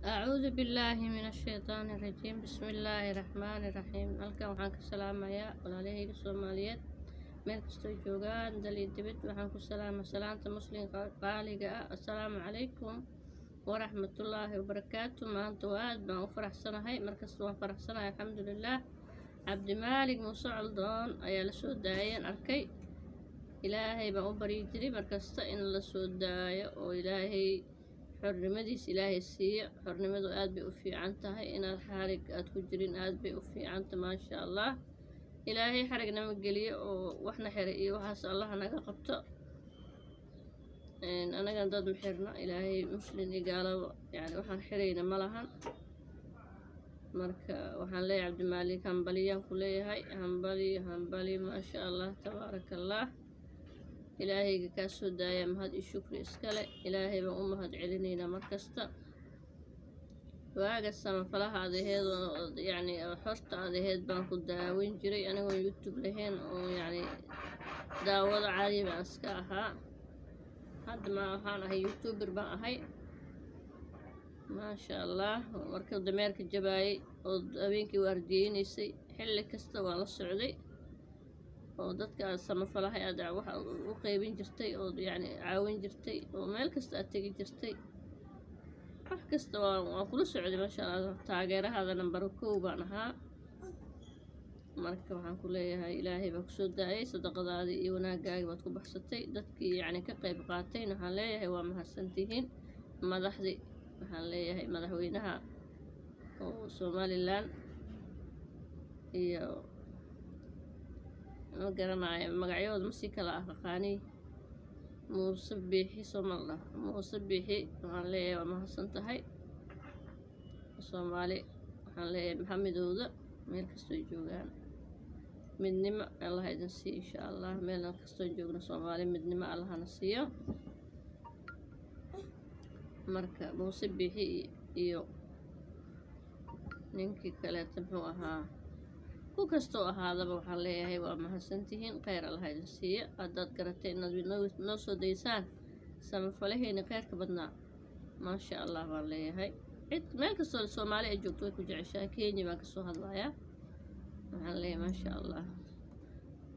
أعوذ بالله من الشيطان الرجيم بسم الله الرحمن الرحيم halkan waxaan ka salaamayaa walaalahayga Soomaaliyeed meel kastoo joogaan dal iyo dibad waxaan ku salaamayaa salaanta muslimka qaaliga ah assalaamu calaykum waraxmatullaahi wabarakaatu maanta aad baan u faraxsanahay markasta waan faraxsanahay alxamdulillaah cabdimaalig muuse coldoon ayaa la soo daayeen arkay ilaahay baan u baryi jiray markasta in la soo daayo oo ilaahay xornimadiis ilaahay siiyo xornimadu aad bay u fiican tahay inaad xarig aad ku jirin aad bay u fiicanta maasha allah ilaahay xarig nama geliyo oo waxna xiray iyo waxaas allah naga qabto anagan dad ma xirna ilaahay muslim iyo gaalaba yani waxaan xirayna ma lahan marka waxaan leeyahay cabdimaalig hambaliyaan ku leeyahay hambali maasha allah tabaaraka allah ilaahayga kaa soo daaya mahad iyo shukri iskale ilaahay baan u mahad celinaynaa markasta waaga samafalaha adaheed yani xorta adaheed baan ku daaweyn jiray anigoon youtube lahayn oo yani daawada caadi baan iska ahaa hadda ma waxaan ahay youtuber baan ahay maasha allah marka dameerka jabaayay oo habeenkii waardiyeynaysay xilli kasta waan la socday oo dadka samafalaha aad wax u qaybin jirtay oo yani caawin jirtay oo meel kasta aad tegi jirtay wax kasta waan kula socday maasha allah taageerahada nambar 1 baan ahaa marka waxaan ku leeyahay ilaahay baa kusoo daayay sadaqadaadii iyo wanaagaagii baad ku baxsatay dadkii yani ka qayb qaatayna waxaan leeyahay waa mahadsantihiin madaxdii waxaan leeyahay madaxweynaha oo Somaliland iyo ma garanayo magacyadooda ma sii kala aqaani muuse biixi Soomaaliland muuse biixi waxaan leeyahay waa mahadsan tahay Soomaali waxaan leeyahay maxamedooda meel kastoo joogaan midnimo allah idin siiyo insha allah meel kastoo joogno Soomaali midnimo allahna siiyo marka muuse biixi iyo ninkii kale muxuu ahaa ku kastoo ahaadaba waxaan leeyahay waa mahadsantihiin khayr allah idin siiyo haddaad garatay inaad noo soo daysaan samafalahayna khayrka badnaa maasha allah baan leeyahay cid meel kastoo Soomaali ay joogto way ku jeceshahay Kenya baan kasoo hadlayaa waxaan leeyahay maasha allah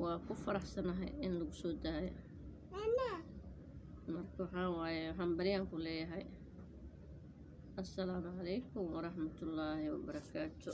waa ku faraxsanahay in lagu soo daayo marka waxaan waaye hambaliyaan ku leeyahay assalaamu calaykum waraxmatullaahi wabarakaatu